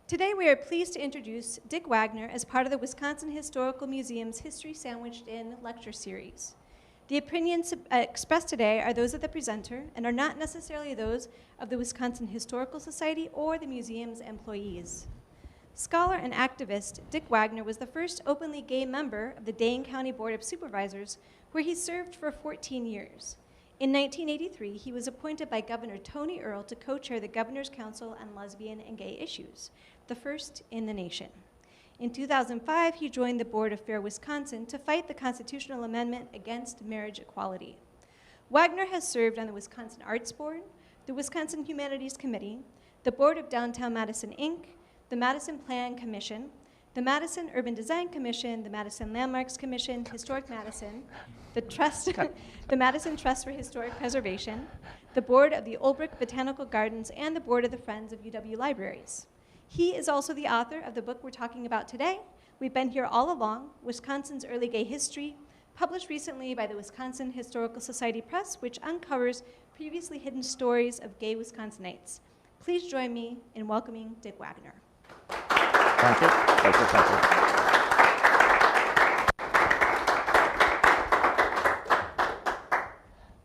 Today we are pleased to introduce Dick Wagner as part of the Wisconsin Historical Museum's History Sandwiched In lecture series. The opinions expressed today are those of the presenter and are not necessarily those of the Wisconsin Historical Society or the museum's employees. Scholar and activist Dick Wagner was the first openly gay member of the Dane County Board of Supervisors, where he served for 14 years. In 1983, he was appointed by Governor Tony Earl to co-chair the Governor's Council on Lesbian and Gay Issues, the first in the nation. In 2005, he joined the Board of Fair Wisconsin to fight the constitutional amendment against marriage equality. Wagner has served on the Wisconsin Arts Board, the Wisconsin Humanities Committee, the Board of Downtown Madison, Inc., the Madison Plan Commission, the Madison Urban Design Commission, the Madison Landmarks Commission, Historic Madison, the Trust, the Madison Trust for Historic Preservation, the Board of the Olbrich Botanical Gardens, and the Board of the Friends of UW Libraries. He is also the author of the book we're talking about today, We've Been Here All Along, Wisconsin's Early Gay History, published recently by the Wisconsin Historical Society Press, which uncovers previously hidden stories of gay Wisconsinites. Please join me in welcoming Dick Wagner. Thank you. Thank you. Thank you.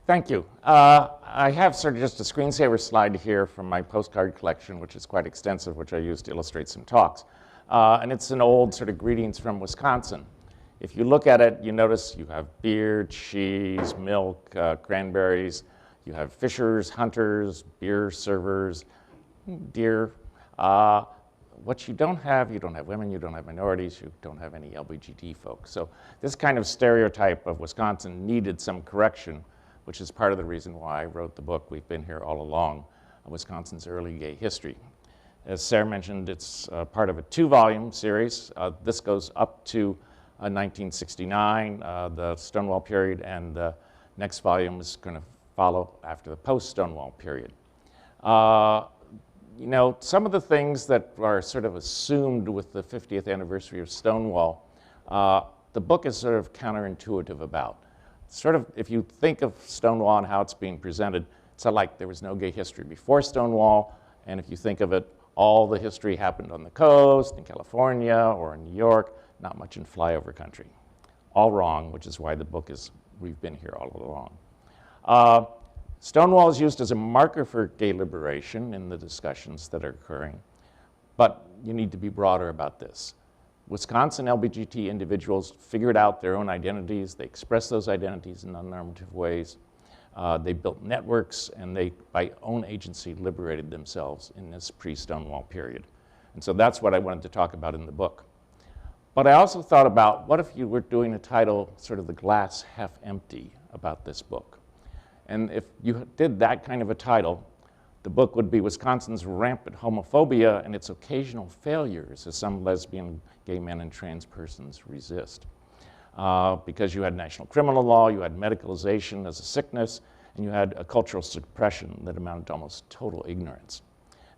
Thank you. I have sort of just a screensaver slide here from my postcard collection, which is quite extensive, which I use to illustrate some talks. And it's an old sort of greetings from Wisconsin. If you look at it, you notice you have beer, cheese, milk, cranberries. You have fishers, hunters, beer servers, deer. What you don't have women, you don't have minorities, you don't have any LGBT folks. So this kind of stereotype of Wisconsin needed some correction, which is part of the reason why I wrote the book, We've Been Here All Along, Wisconsin's Early Gay History. As Sarah mentioned, it's part of a 2-volume series. This goes up to 1969, the Stonewall period, and the next volume is going to follow after the post-Stonewall period. You know, some of the things that are sort of assumed with the 50th anniversary of Stonewall, the book is sort of counterintuitive about. Sort of, if you think of Stonewall and how it's being presented, it's like there was no gay history before Stonewall, and if you think of it, all the history happened on the coast, in California, or in New York, not much in flyover country. All wrong, which is why the book is We've Been Here All Along. Stonewall is used as a marker for gay liberation in the discussions that are occurring, but you need to be broader about this. Wisconsin LGBT individuals figured out their own identities. They expressed those identities in non-normative ways. They built networks, and they, by own agency, liberated themselves in this pre-Stonewall period. And so that's what I wanted to talk about in the book. But I also thought about, what if you were doing a title, sort of the glass half empty, about this book? And if you did that kind of a title, the book would be Wisconsin's Rampant Homophobia and Its Occasional Failures as Some Lesbian, Gay Men, and Trans Persons Resist. Because you had national criminal law, you had medicalization as a sickness, and you had a cultural suppression that amounted to almost total ignorance.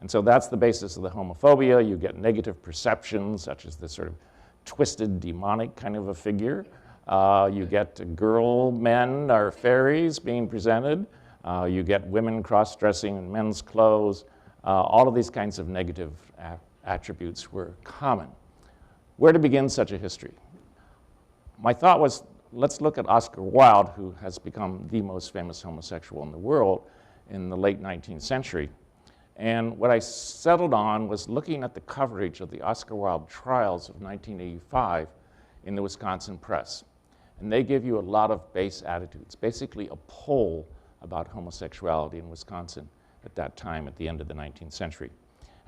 And so that's the basis of the homophobia. You get negative perceptions, such as this sort of twisted, demonic kind of a figure. You get girl men or fairies being presented. You get women cross-dressing in men's clothes. All of these kinds of negative attributes were common. Where to begin such a history? My thought was, let's look at Oscar Wilde, who has become the most famous homosexual in the world in the late 19th century. And what I settled on was looking at the coverage of the Oscar Wilde trials of 1985 in the Wisconsin press. And they give you a lot of base attitudes, basically a poll about homosexuality in Wisconsin at that time, at the end of the 19th century.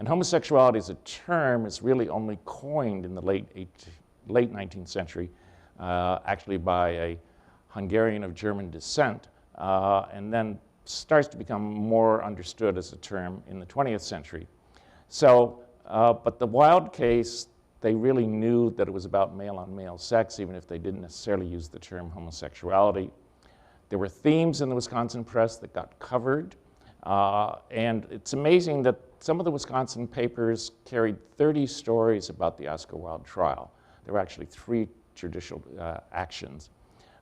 And homosexuality as a term is really only coined in the late 19th century, actually by a Hungarian of German descent, and then starts to become more understood as a term in the 20th century. So, but the Wilde case, they really knew that it was about male-on-male sex, even if they didn't necessarily use the term homosexuality. There were themes in the Wisconsin press that got covered, and it's amazing that some of the Wisconsin papers carried 30 stories about the Oscar Wilde trial. There were actually 3 judicial actions.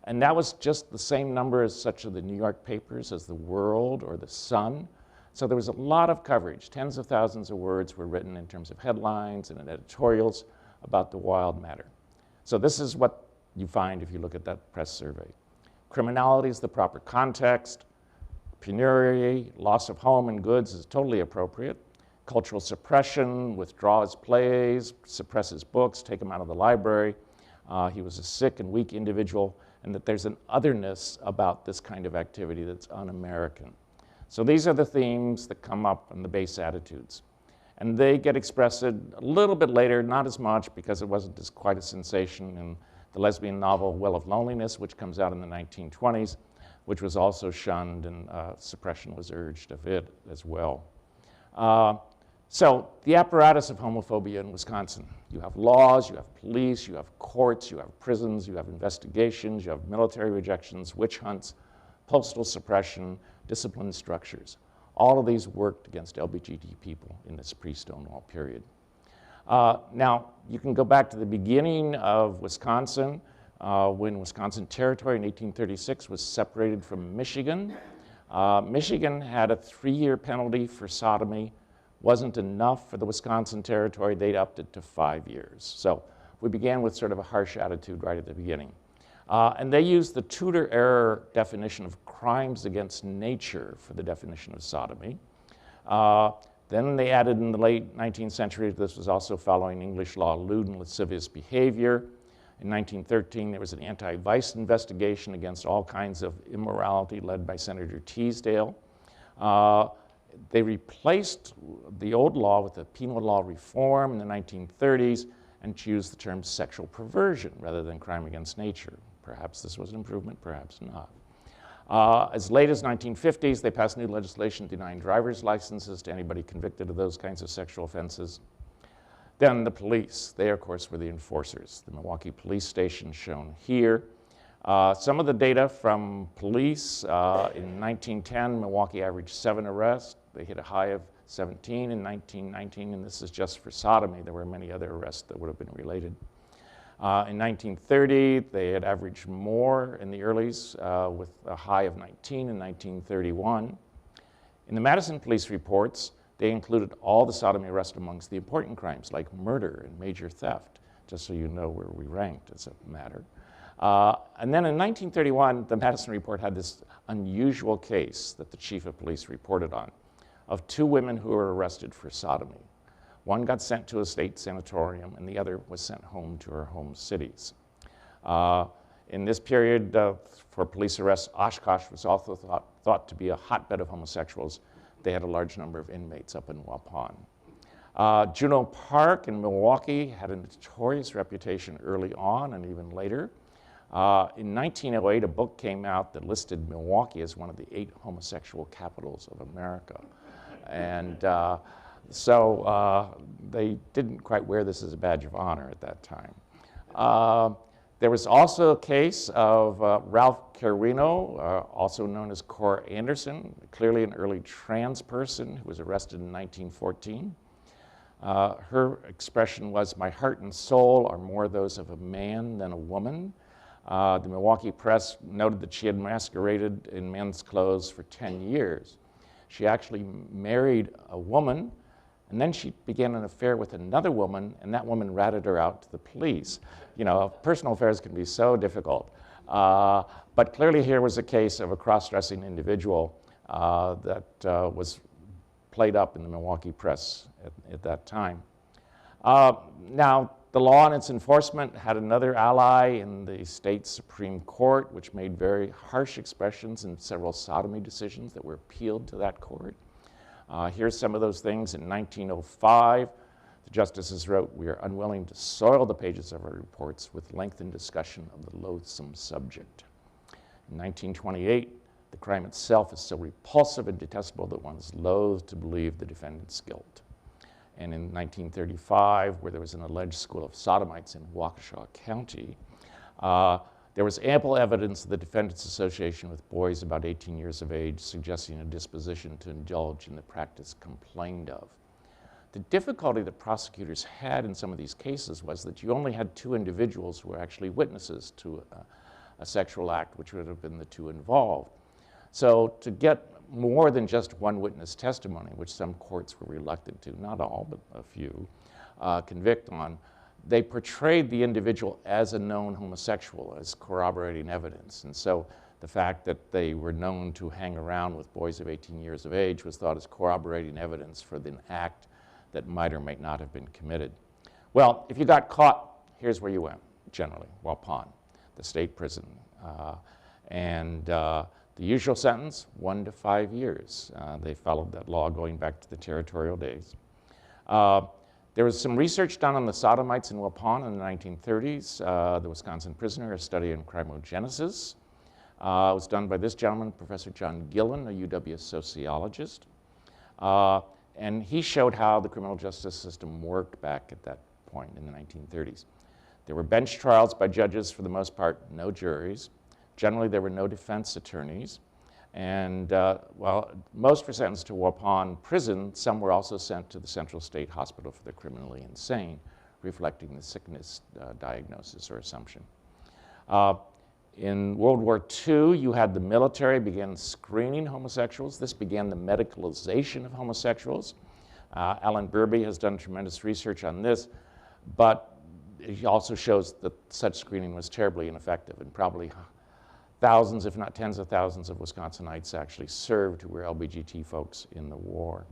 And that was just the same number as such of the New York papers as the World or the Sun. So there was a lot of coverage. Tens of thousands of words were written in terms of headlines and in editorials about the wild matter. So this is what you find if you look at that press survey. Criminality is the proper context. Penury, loss of home and goods is totally appropriate. Cultural suppression, withdraws plays, suppresses books, take them out of the library. He was a sick and weak individual, and that there's an otherness about this kind of activity that's un-American. So these are the themes that come up in the base attitudes. And they get expressed a little bit later, not as much because it wasn't quite a sensation in the lesbian novel Well of Loneliness, which comes out in the 1920s, which was also shunned, and suppression was urged of it as well. So the apparatus of homophobia in Wisconsin. You have laws, you have police, you have courts, you have prisons, you have investigations, you have military rejections, witch hunts, postal suppression, discipline structures. All of these worked against LGBT people in this pre-Stonewall period. Now, you can go back to the beginning of Wisconsin, when Wisconsin Territory in 1836 was separated from Michigan. Michigan had a 3-year penalty for sodomy. Wasn't enough for the Wisconsin Territory. They'd upped it to 5 years. So we began with sort of a harsh attitude right at the beginning. And they used the Tudor-era definition of crimes against nature for the definition of sodomy. Then they added in the late 19th century, this was also following English law, lewd and lascivious behavior. In 1913, there was an anti-vice investigation against all kinds of immorality led by Senator Teasdale. They replaced the old law with a penal law reform in the 1930s and used the term sexual perversion rather than crime against nature. Perhaps this was an improvement, perhaps not. As late as 1950s, they passed new legislation denying driver's licenses to anybody convicted of those kinds of sexual offenses. Then the police. They, of course, were the enforcers. The Milwaukee Police Station shown here. Some of the data from police, in 1910, Milwaukee averaged 7 arrests. They hit a high of 17 in 1919, and this is just for sodomy. There were many other arrests that would have been related. In 1930, they had averaged more in the earlys, with a high of 19 in 1931. In the Madison police reports, they included all the sodomy arrests amongst the important crimes, like murder and major theft, just so you know where we ranked as a matter. And then in 1931, the Madison report had this unusual case that the chief of police reported on, of 2 women who were arrested for sodomy. One got sent to a state sanatorium, and the other was sent home to her home cities. In this period for police arrests, Oshkosh was also thought to be a hotbed of homosexuals. They had a large number of inmates up in Waupun. Juneau Park in Milwaukee had a notorious reputation early on and even later. In 1908, a book came out that listed Milwaukee as one of the 8 homosexual capitals of America. And so they didn't quite wear this as a badge of honor at that time. There was also a case of Ralph Carino, also known as Cora Anderson, clearly an early trans person who was arrested in 1914. Her expression was, "My heart and soul are more those of a man than a woman." The Milwaukee Press noted that she had masqueraded in men's clothes for 10 years. She actually married a woman, and then she began an affair with another woman, and that woman ratted her out to the police. You know, personal affairs can be so difficult. But clearly here was a case of a cross-dressing individual that was played up in the Milwaukee Press at that time. Now, the law and its enforcement had another ally in the state Supreme Court, which made very harsh expressions in several sodomy decisions that were appealed to that court. Here's some of those things. In 1905, the justices wrote, "We are unwilling to soil the pages of our reports with lengthened discussion of the loathsome subject." In 1928, the crime itself is so repulsive and detestable that one is loath to believe the defendant's guilt. And in 1935, where there was an alleged school of sodomites in Waukesha County, there was ample evidence of the defendant's association with boys about 18 years of age, suggesting a disposition to indulge in the practice complained of. The difficulty that prosecutors had in some of these cases was that you only had 2 individuals who were actually witnesses to a sexual act, which would have been the 2 involved. So to get more than just one witness testimony, which some courts were reluctant to, not all, but a few, convict on. They portrayed the individual as a known homosexual, as corroborating evidence. And so the fact that they were known to hang around with boys of 18 years of age was thought as corroborating evidence for an act that might or might not have been committed. Well, if you got caught, here's where you went, generally, Waupun, the state prison. The usual sentence, 1 to 5 years. They followed that law going back to the territorial days. There was some research done on the sodomites in Waupun in the 1930s. The Wisconsin Prisoner, a study in crimogenesis. It was done by this gentleman, Professor John Gillen, a UW sociologist. And he showed how the criminal justice system worked back at that point in the 1930s. There were bench trials by judges, for the most part, no juries. Generally, there were no defense attorneys. And while most were sentenced to Waupun prison, some were also sent to the Central State Hospital for the Criminally Insane, reflecting the sickness diagnosis or assumption. In World War II, you had the military begin screening homosexuals. This began the medicalization of homosexuals. Alan Burby has done tremendous research on this, but he also shows that such screening was terribly ineffective, and probably thousands, if not tens of thousands, of Wisconsinites actually served who were LBGT folks in the war.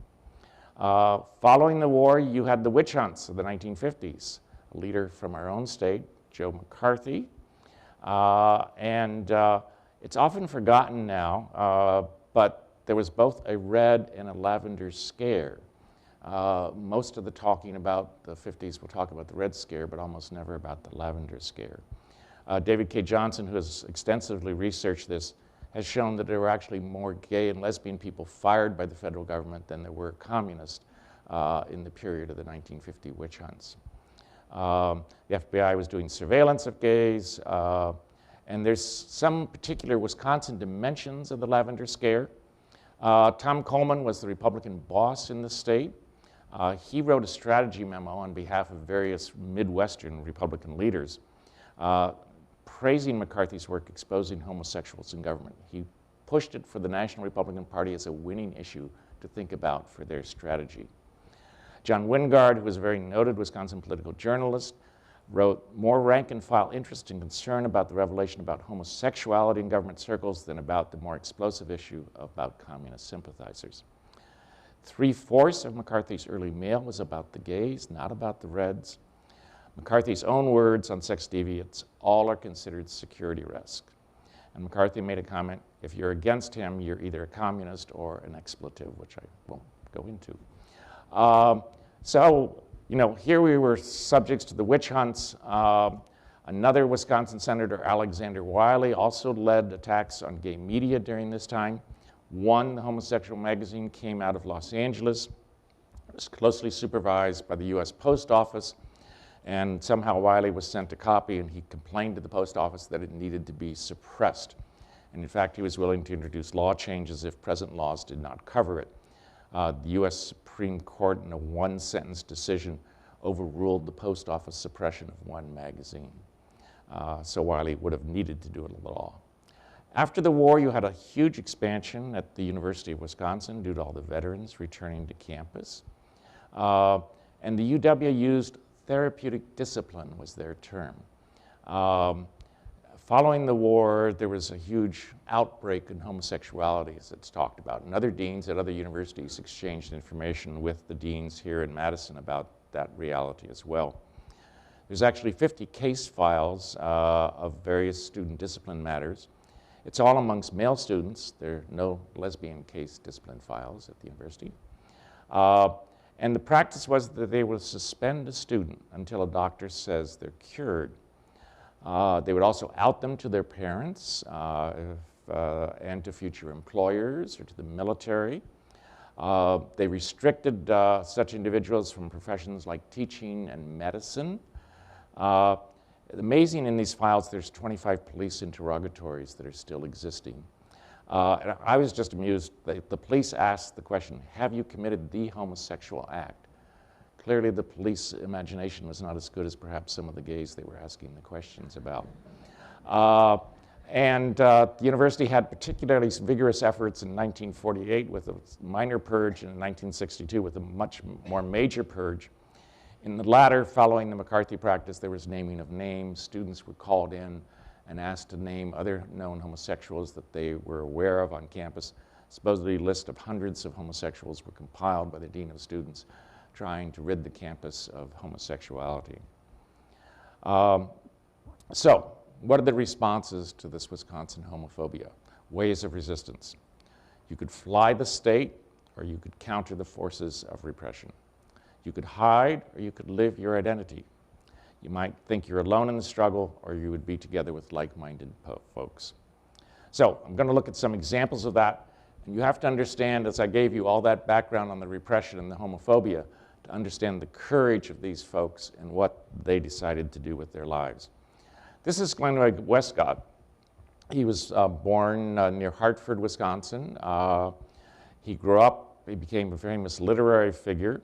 Following the war, you had the witch hunts of the 1950s. A leader from our own state, Joe McCarthy. It's often forgotten now, but there was both a red and a lavender scare. Most of the talking about the 50s will talk about the Red Scare, but almost never about the Lavender Scare. David K. Johnson, who has extensively researched this, has shown that there were actually more gay and lesbian people fired by the federal government than there were communists in the period of the 1950 witch hunts. The FBI was doing surveillance of gays, and there's some particular Wisconsin dimensions of the Lavender Scare. Tom Coleman was the Republican boss in the state. He wrote a strategy memo on behalf of various Midwestern Republican leaders, praising McCarthy's work exposing homosexuals in government. He pushed it for the National Republican Party as a winning issue to think about for their strategy. John Wingard, who was a very noted Wisconsin political journalist, wrote more rank-and-file interest and concern about the revelation about homosexuality in government circles than about the more explosive issue about communist sympathizers. 3/4 of McCarthy's early mail was about the gays, not about the Reds. McCarthy's own words on sex deviants, all are considered security risk. And McCarthy made a comment, if you're against him, you're either a communist or an expletive, which I won't go into. Here we were subjects to the witch hunts. Another Wisconsin Senator, Alexander Wiley, also led attacks on gay media during this time. One, the homosexual magazine, came out of Los Angeles. It was closely supervised by the U.S. Post Office, and somehow Wiley was sent a copy, and he complained to the post office that it needed to be suppressed. And in fact, he was willing to introduce law changes if present laws did not cover it. The U.S. Supreme Court, in a one-sentence decision, overruled the post office suppression of one magazine. So Wiley would have needed to do a law. After the war, you had a huge expansion at the University of Wisconsin due to all the veterans returning to campus. And the UW used therapeutic discipline was their term. Following the war, there was a huge outbreak in homosexuality, as it's talked about. And other deans at other universities exchanged information with the deans here in Madison about that reality as well. There's actually 50 case files of various student discipline matters. It's all amongst male students. There are no lesbian case discipline files at the university. And the practice was that they would suspend a student until a doctor says they're cured. They would also out them to their parents and to future employers or to the military. They restricted such individuals from professions like teaching and medicine. Amazing in these files, there's 25 police interrogatories that are still existing. And I was just amused. The police asked the question, have you committed the homosexual act? Clearly the police imagination was not as good as perhaps some of the gays they were asking the questions about. And the university had particularly vigorous efforts in 1948 with a minor purge, and in 1962 with a much more major purge. In the latter, following the McCarthy practice, there was naming of names. Students were called in and asked to name other known homosexuals that they were aware of on campus. Supposedly, a list of hundreds of homosexuals were compiled by the dean of students, trying to rid the campus of homosexuality. So, what are the responses to this Wisconsin homophobia? Ways of resistance. You could fly the state, or you could counter the forces of repression. You could hide, or you could live your identity. You might think you're alone in the struggle, or you would be together with like-minded folks. So, I'm going to look at some examples of that. And you have to understand, as I gave you all that background on the repression and the homophobia, to understand the courage of these folks and what they decided to do with their lives. This is Glenroy Westcott. He was born near Hartford, Wisconsin. He grew up, he became a famous literary figure.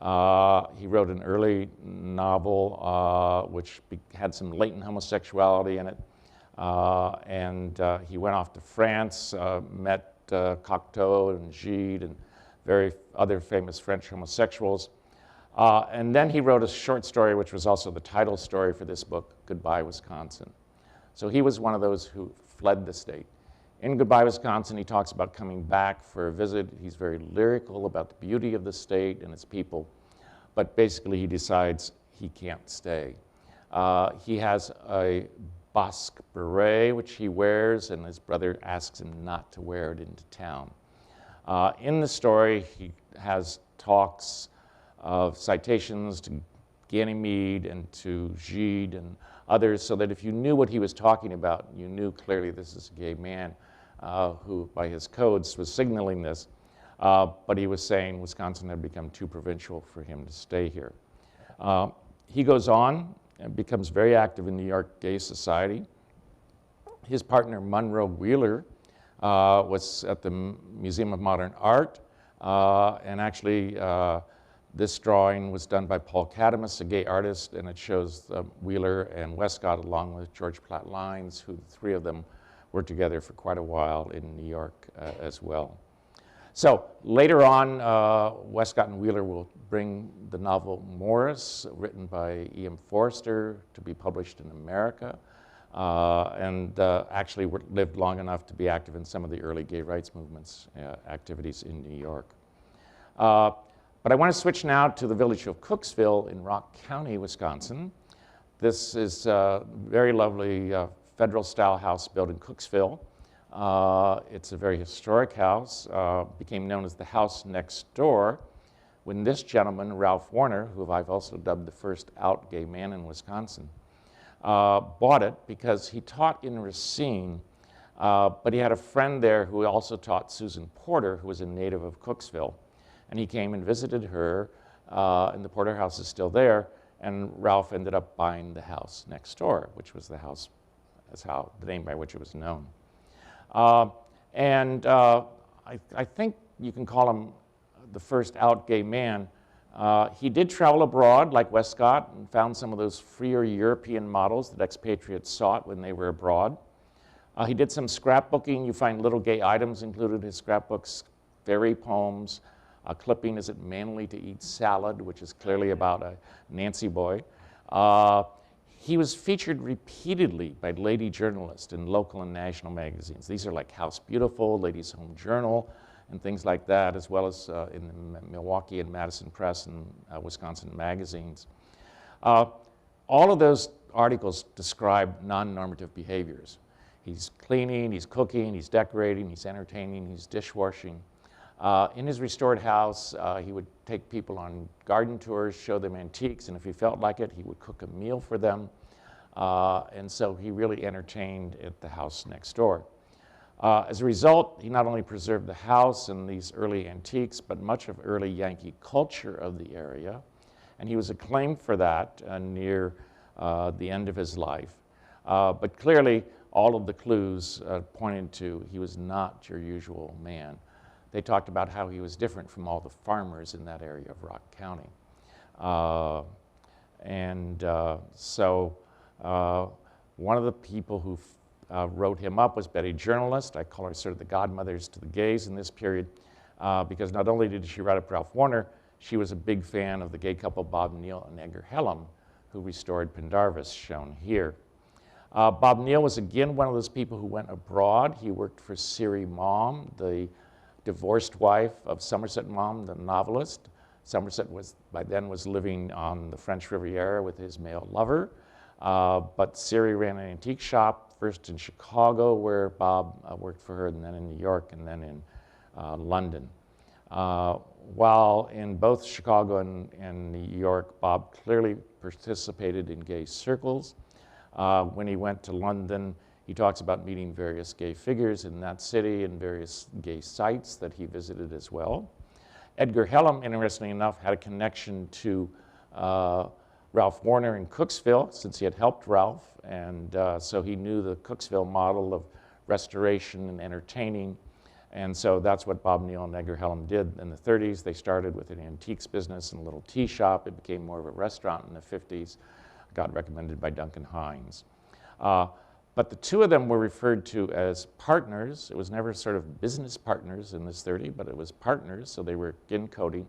He wrote an early novel which had some latent homosexuality in it. And he went off to France, met Cocteau and Gide and other famous French homosexuals. And then he wrote a short story, which was also the title story for this book, Goodbye, Wisconsin. So he was one of those who fled the state. In Goodbye, Wisconsin, he talks about coming back for a visit. He's very lyrical about the beauty of the state and its people, but basically he decides he can't stay. He has a Basque beret, which he wears, and his brother asks him not to wear it into town. In the story, he has talks of citations to Ganymede and to Gide and others, so that if you knew what he was talking about, you knew clearly this is a gay man who, by his codes, was signaling this, but he was saying Wisconsin had become too provincial for him to stay here. He goes on and becomes very active in New York Gay Society. His partner, Munro Wheeler, was at the Museum of Modern Art, and actually this drawing was done by Paul Cadamus, a gay artist, and it shows Wheeler and Westcott along with George Platt Lynes, who the three of them were together for quite a while in New York as well. So later on, Westcott and Wheeler will bring the novel Morris, written by E.M. Forster, to be published in America, and actually lived long enough to be active in some of the early gay rights movements activities in New York. But I want to switch now to the village of Cooksville in Rock County, Wisconsin. This is a very lovely federal-style house built in Cooksville. It's a very historic house, became known as the house next door when this gentleman, Ralph Warner, who I've also dubbed the first out gay man in Wisconsin, bought it because he taught in Racine, but he had a friend there who also taught, Susan Porter, who was a native of Cooksville. And he came and visited her, and the Porter house is still there, and Ralph ended up buying the house next door, which was the house, that's how the name by which it was known. I think you can call him the first out gay man. He did travel abroad, like Westcott, and found some of those freer European models that expatriates sought when they were abroad. He did some scrapbooking. You find little gay items included in his scrapbooks, fairy poems, a clipping, Is It Manly to Eat Salad, which is clearly about a Nancy boy. He was featured repeatedly by lady journalists in local and national magazines. These are like House Beautiful, Ladies' Home Journal, and things like that, as well as in the Milwaukee and Madison Press and Wisconsin magazines. All of those articles describe non-normative behaviors. He's cleaning, he's cooking, he's decorating, he's entertaining, he's dishwashing. In his restored house, he would take people on garden tours, show them antiques, and if he felt like it, he would cook a meal for them. And so he really entertained at the house next door. As a result, he not only preserved the house and these early antiques, but much of early Yankee culture of the area. And he was acclaimed for that near the end of his life. But clearly, all of the clues pointed to he was not your usual man. They talked about how he was different from all the farmers in that area of Rock County. So one of the people who wrote him up was Betty Journalist. I call her sort of the godmothers to the gays in this period because not only did she write up Ralph Warner, she was a big fan of the gay couple Bob Neal and Edgar Hellam, who restored Pendarvis, shown here. Bob Neal was again one of those people who went abroad. He worked for Siri Maugham, the divorced wife of Somerset Maugham, the novelist. Somerset by then was living on the French Riviera with his male lover. But Siri ran an antique shop, first in Chicago, where Bob worked for her, and then in New York, and then in London. While in both Chicago and New York, Bob clearly participated in gay circles. When he went to London, he talks about meeting various gay figures in that city and various gay sites that he visited as well. Edgar Hellam, interestingly enough, had a connection to Ralph Warner in Cooksville, since he had helped Ralph, and so he knew the Cooksville model of restoration and entertaining. And so that's what Bob Neal and Edgar Hellam did in the 30s. They started with an antiques business and a little tea shop. It became more of a restaurant in the 50s, got recommended by Duncan Hines. But the two of them were referred to as partners. It was never sort of business partners in this 30, but it was partners, so they were in coding.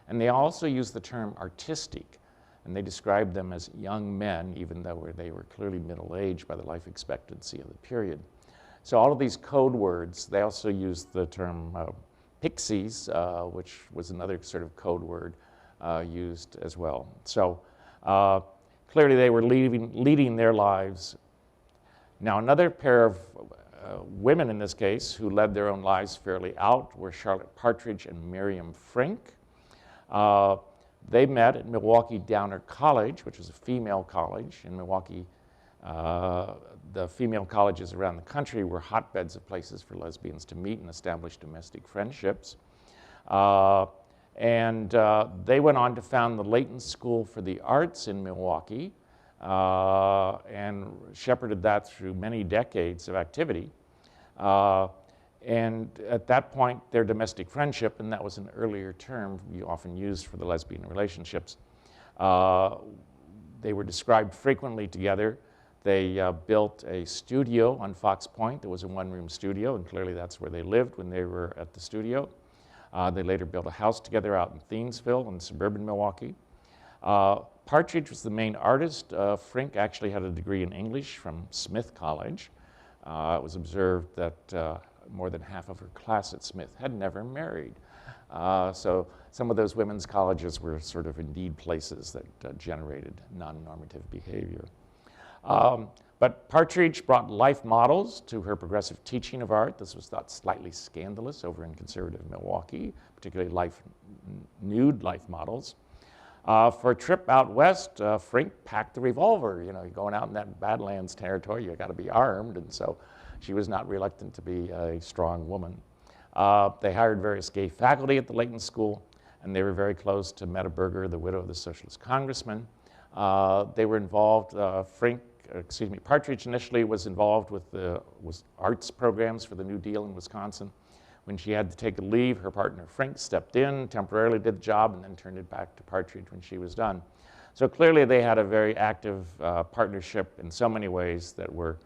And they also used the term artistic, and they described them as young men, even though they were clearly middle-aged by the life expectancy of the period. So all of these code words, they also used the term pixies, which was another sort of code word used as well. So clearly they were leading their lives. Now another pair of women in this case who led their own lives fairly out were Charlotte Partridge and Miriam Frink. They met at Milwaukee Downer College, which was a female college in Milwaukee. The female colleges around the country were hotbeds of places for lesbians to meet and establish domestic friendships. And they went on to found the Leighton School for the Arts in Milwaukee and shepherded that through many decades of activity. And at that point, their domestic friendship, and that was an earlier term you often used for the lesbian relationships, they were described frequently together. They built a studio on Fox Point. There was a one-room studio, and clearly that's where they lived when they were at the studio. They later built a house together out in Thiensville in suburban Milwaukee. Partridge was the main artist. Frink actually had a degree in English from Smith College. It was observed that more than half of her class at Smith had never married. So some of those women's colleges were sort of indeed places that generated non-normative behavior. But Partridge brought life models to her progressive teaching of art. This was thought slightly scandalous over in conservative Milwaukee, particularly nude life models. For a trip out west, Frink packed the revolver. You know, you're going out in that Badlands territory, you got to be armed, and so she was not reluctant to be a strong woman. They hired various gay faculty at the Leighton School, and they were very close to Meta Berger, the widow of the socialist congressman. They were involved, Partridge initially was involved with arts programs for the New Deal in Wisconsin. When she had to take a leave, her partner Frink stepped in, temporarily did the job, and then turned it back to Partridge when she was done. So clearly they had a very active partnership in so many ways that were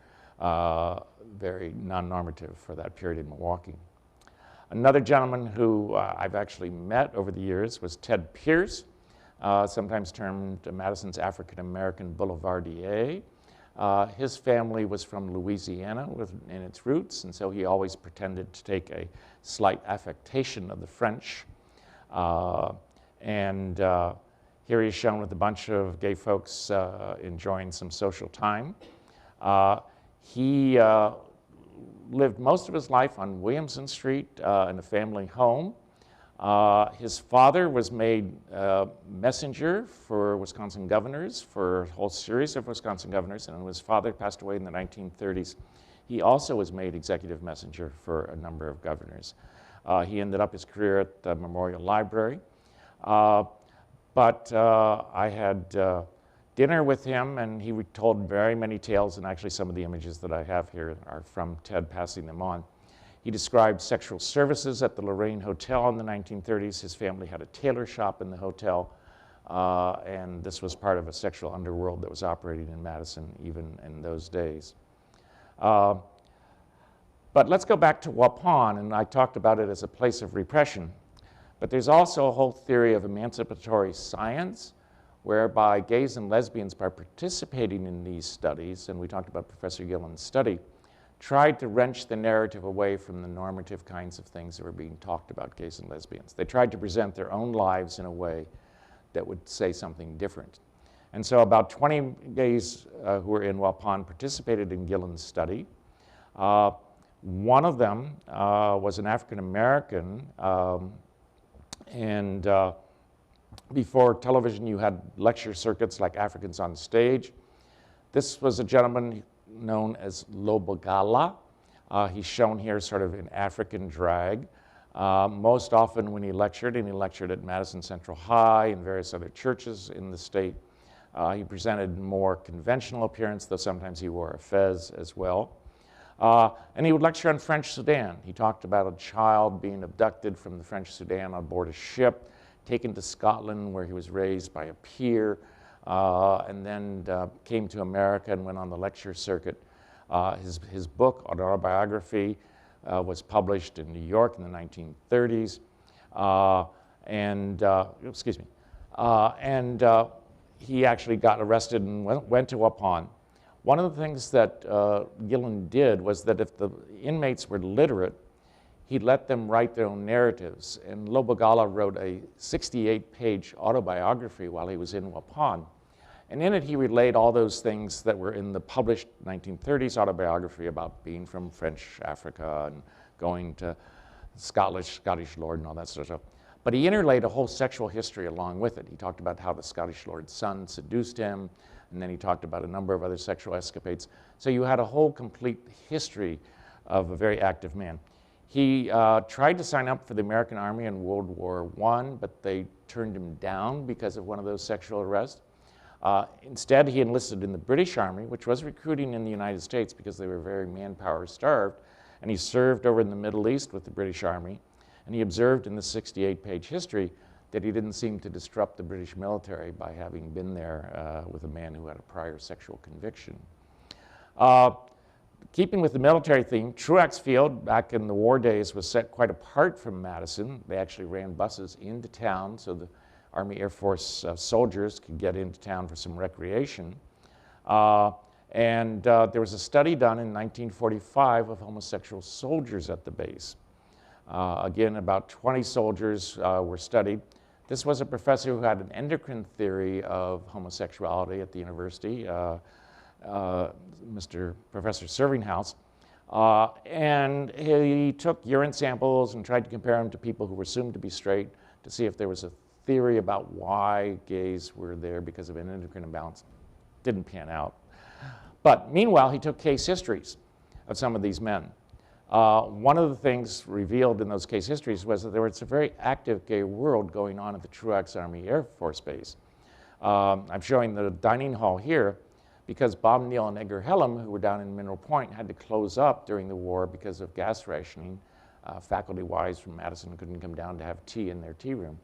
very non-normative for that period in Milwaukee. Another gentleman who I've actually met over the years was Ted Pierce, sometimes termed Madison's African-American boulevardier. His family was from Louisiana in its roots, and so he always pretended to take a slight affectation of the French. Here he is shown with a bunch of gay folks enjoying some social time. He lived most of his life on Williamson Street in a family home. His father was made messenger for Wisconsin governors, for a whole series of Wisconsin governors, and when his father passed away in the 1930s, he also was made executive messenger for a number of governors. He ended up his career at the Memorial Library. But I had dinner with him, and he told very many tales, and actually some of the images that I have here are from Ted passing them on. He described sexual services at the Lorraine Hotel in the 1930s. His family had a tailor shop in the hotel, and this was part of a sexual underworld that was operating in Madison even in those days. Uh, but let's go back to Waupun, and I talked about it as a place of repression. But there's also a whole theory of emancipatory science, whereby gays and lesbians, by participating in these studies, and we talked about Professor Gillen's study, tried to wrench the narrative away from the normative kinds of things that were being talked about gays and lesbians. They tried to present their own lives in a way that would say something different. And so about 20 gays who were in Waupun participated in Gillen's study. One of them was an African American, and before television you had lecture circuits like Africans on Stage. This was a gentleman known as Lobogala. He's shown here sort of in African drag. Most often when he lectured, and he lectured at Madison Central High and various other churches in the state, he presented more conventional appearance, though sometimes he wore a fez as well. And he would lecture on French Sudan. He talked about a child being abducted from the French Sudan on board a ship, taken to Scotland where he was raised by a peer, and then came to America and went on the lecture circuit. His book, autobiography, was published in New York in the 1930s. He actually got arrested and went to Waupun. One of the things that Gillen did was that if the inmates were literate, he let them write their own narratives. And Lobogala wrote a 68-page autobiography while he was in Waupun. And in it, he relayed all those things that were in the published 1930s autobiography about being from French Africa and going to Scottish lord and all that sort of stuff. But he interlaid a whole sexual history along with it. He talked about how the Scottish lord's son seduced him, and then he talked about a number of other sexual escapades. So you had a whole complete history of a very active man. He tried to sign up for the American Army in World War I, but they turned him down because of one of those sexual arrests. Instead, he enlisted in the British Army, which was recruiting in the United States because they were very manpower starved, and he served over in the Middle East with the British Army. And he observed in the 68-page history that he didn't seem to disrupt the British military by having been there with a man who had a prior sexual conviction. Keeping with the military theme, Truax Field, back in the war days, was set quite apart from Madison. They actually ran buses into town so the Army Air Force soldiers could get into town for some recreation. There was a study done in 1945 of homosexual soldiers at the base. Again, about 20 soldiers were studied. This was a professor who had an endocrine theory of homosexuality at the university, Professor Servinghouse. And he took urine samples and tried to compare them to people who were assumed to be straight to see if there was a theory about why gays were there because of an endocrine imbalance. Didn't pan out. But meanwhile, he took case histories of some of these men. One of the things revealed in those case histories was that there was a very active gay world going on at the Truax Army Air Force Base. I'm showing the dining hall here because Bob Neal and Edgar Hellam, who were down in Mineral Point, had to close up during the war because of gas rationing. Faculty-wise from Madison couldn't come down to have tea in their tea room.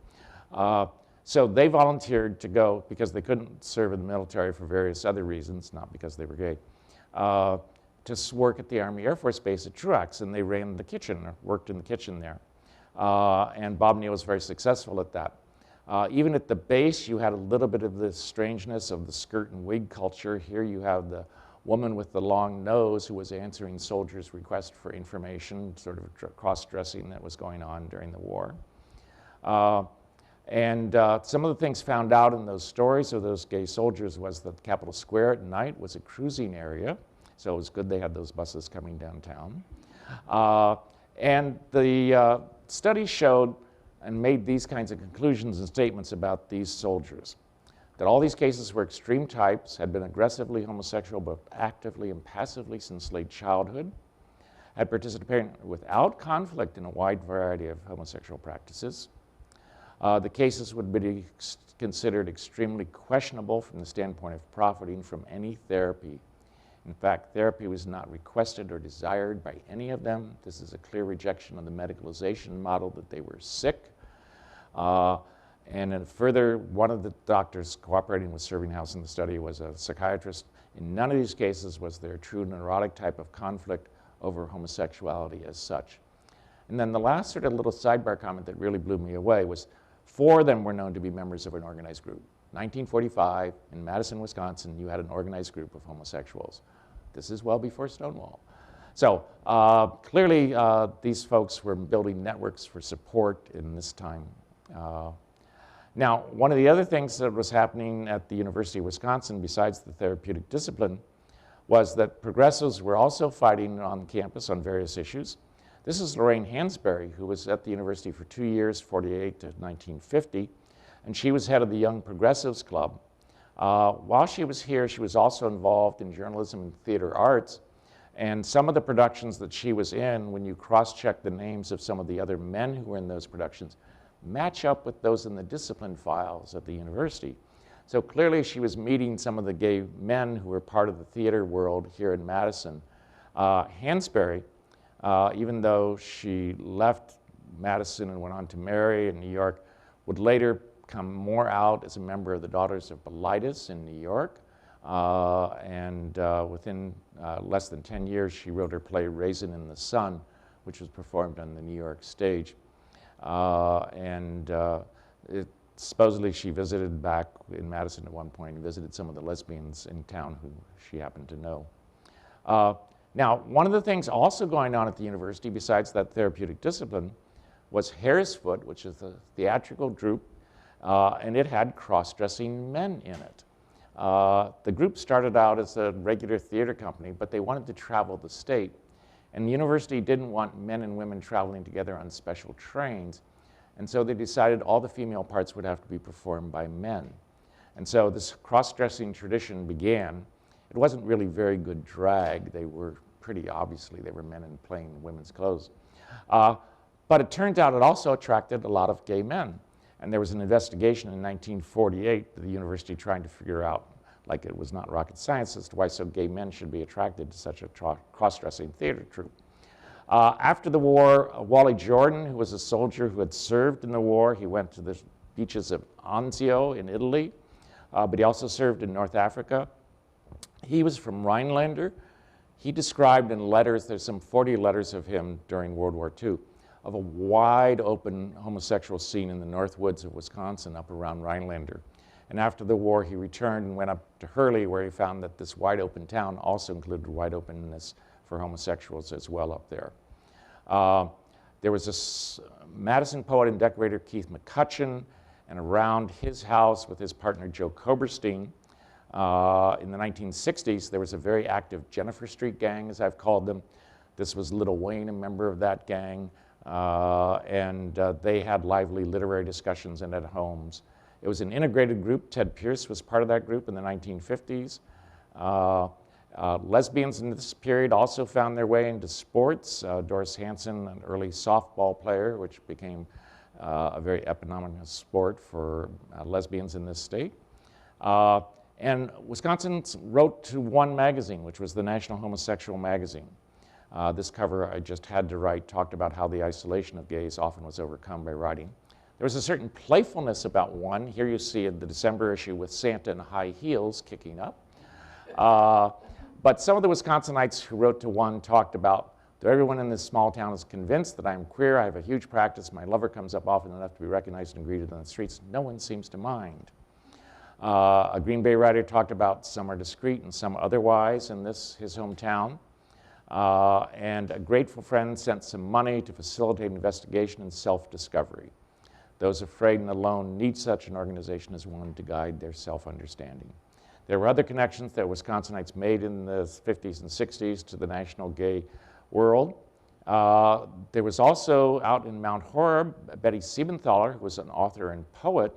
So they volunteered to go because they couldn't serve in the military for various other reasons, not because they were gay, to work at the Army Air Force Base at Truax, and they ran the kitchen, or worked in the kitchen there. And Bob Neal was very successful at that. Even at the base, you had a little bit of the strangeness of the skirt and wig culture. Here you have the woman with the long nose who was answering soldiers' requests for information, sort of cross-dressing that was going on during the war. Some of the things found out in those stories of those gay soldiers was that Capitol Square at night was a cruising area, so it was good they had those buses coming downtown. And the study showed and made these kinds of conclusions and statements about these soldiers. That all these cases were extreme types, had been aggressively homosexual both actively and passively since late childhood, had participated without conflict in a wide variety of homosexual practices. The cases would be considered extremely questionable from the standpoint of profiting from any therapy. In fact, therapy was not requested or desired by any of them. This is a clear rejection of the medicalization model that they were sick. And then further, one of the doctors cooperating with Servinghouse in the study was a psychiatrist, In none of these cases was there a true neurotic type of conflict over homosexuality as such. And then the last sort of little sidebar comment that really blew me away was 4 of them were known to be members of an organized group. 1945, in Madison, Wisconsin, you had an organized group of homosexuals. This is well before Stonewall. So clearly, these folks were building networks for support in this time. Now, one of the other things that was happening at the University of Wisconsin, besides the therapeutic discipline, was that progressives were also fighting on campus on various issues. This is Lorraine Hansberry, who was at the university for 2 years, 48 to 1950, and she was head of the Young Progressives Club. While she was here, she was also involved in journalism and theater arts, and some of the productions that she was in, when you cross-check the names of some of the other men who were in those productions, match up with those in the discipline files at the university. So clearly she was meeting some of the gay men who were part of the theater world here in Madison. Hansberry, even though she left Madison and went on to marry in New York, would later come more out as a member of the Daughters of Bilitis in New York. Within less than 10 years, she wrote her play Raisin in the Sun, which was performed on the New York stage. Supposedly she visited back in Madison at one point and visited some of the lesbians in town who she happened to know. Now, one of the things also going on at the university, besides that therapeutic discipline, was Harrisfoot, which is a theatrical group, and it had cross-dressing men in it. The group started out as a regular theater company, but they wanted to travel the state. And the university didn't want men and women traveling together on special trains. And so they decided all the female parts would have to be performed by men. And so this cross-dressing tradition began. It wasn't really very good drag. They were pretty obviously, they were men in plain women's clothes. But it turned out it also attracted a lot of gay men. And there was an investigation in 1948 at the university trying to figure out, like it was not rocket science, as to why so gay men should be attracted to such a cross-dressing theater troupe. After the war, Wally Jordan, who was a soldier who had served in the war, he went to the beaches of Anzio in Italy, but he also served in North Africa. He was from Rhinelander. He described in letters, there's some 40 letters of him during World War II, of a wide open homosexual scene in the North Woods of Wisconsin up around Rhinelander. And after the war, he returned and went up to Hurley, where he found that this wide open town also included wide openness for homosexuals as well up there. There was this Madison poet and decorator, Keith McCutcheon, and around his house with his partner, Joe Koberstein, in the 1960s, there was a very active Jennifer Street gang, as I've called them. This was Lil Wayne, a member of that gang, and they had lively literary discussions and at homes. It was an integrated group. Ted Pierce was part of that group in the 1950s. Lesbians in this period also found their way into sports. Doris Hanson, an early softball player, which became a very eponymous sport for lesbians in this state. And Wisconsin wrote to one magazine, which was the National Homosexual Magazine. This cover I just had to write talked about how the isolation of gays often was overcome by writing. There was a certain playfulness about one. Here you see in the December issue with Santa in high heels kicking up. But some of the Wisconsinites who wrote to one talked about, though everyone in this small town is convinced that I'm queer, I have a huge practice, my lover comes up often enough to be recognized and greeted on the streets, no one seems to mind. A Green Bay writer talked about some are discreet and some otherwise in his hometown. And a grateful friend sent some money to facilitate investigation and self-discovery. Those afraid and alone need such an organization as one to guide their self-understanding. There were other connections that Wisconsinites made in the 50s and 60s to the national gay world. There was also out in Mount Horeb, Betty Siebenthaler, who was an author and poet.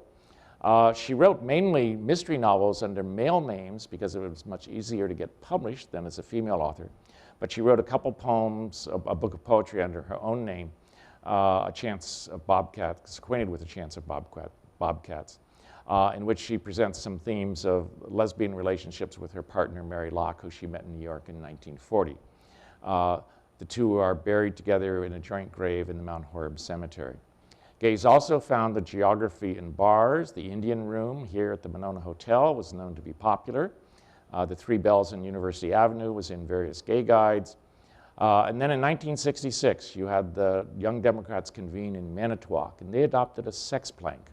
She wrote mainly mystery novels under male names because it was much easier to get published than as a female author. But she wrote a couple poems, a book of poetry under her own name, A Chance of Bobcats, acquainted with A Chance of Bobcats, in which she presents some themes of lesbian relationships with her partner, Mary Locke, who she met in New York in 1940. The two are buried together in a joint grave in the Mount Horeb Cemetery. Gays also found the geography in bars. The Indian Room here at the Monona Hotel was known to be popular. The Three Bells on University Avenue was in various gay guides. And then in 1966, you had the Young Democrats convene in Manitowoc, and they adopted a sex plank.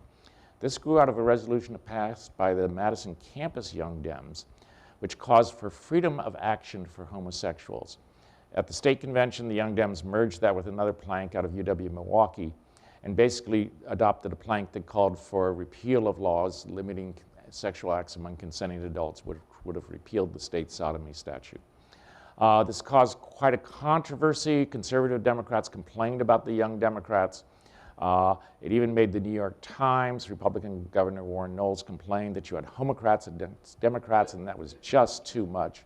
This grew out of a resolution passed by the Madison campus Young Dems, which caused for freedom of action for homosexuals. At the state convention, the Young Dems merged that with another plank out of UW-Milwaukee and basically adopted a plank that called for repeal of laws limiting sexual acts among consenting adults, which would have repealed the state sodomy statute. This caused quite a controversy. Conservative Democrats complained about the Young Democrats. It even made the New York Times. Republican Governor Warren Knowles complained that you had homocrats and Democrats, and that was just too much.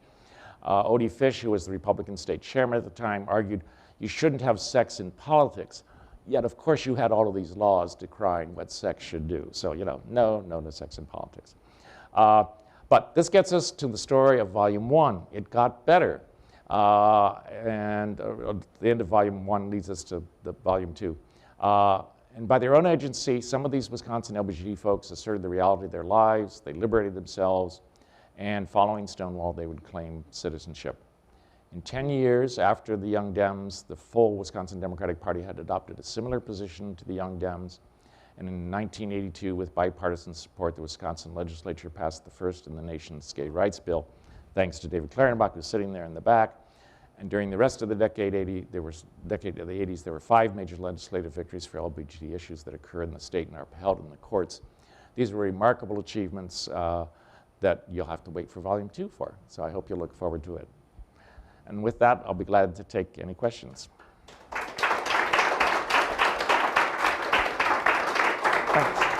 Odie Fish, who was the Republican state chairman at the time, argued you shouldn't have sex in politics. Yet, of course, you had all of these laws decrying what sex should do. So, you know, no sex in politics. But this gets us to the story of Volume 1. It got better. The end of Volume 1 leads us to the Volume 2. And by their own agency, some of these Wisconsin LBGT folks asserted the reality of their lives. They liberated themselves. And following Stonewall, they would claim citizenship. In 10 years after the Young Dems, the full Wisconsin Democratic Party had adopted a similar position to the Young Dems. And in 1982, with bipartisan support, the Wisconsin legislature passed the first in the nation's gay rights bill, thanks to David Klarenbach, who's sitting there in the back. And during the rest of the decade of the 80s, there were 5 major legislative victories for LBGT issues that occur in the state and are held in the courts. These were remarkable achievements that you'll have to wait for Volume 2 for. So I hope you'll look forward to it. And with that, I'll be glad to take any questions. Thanks.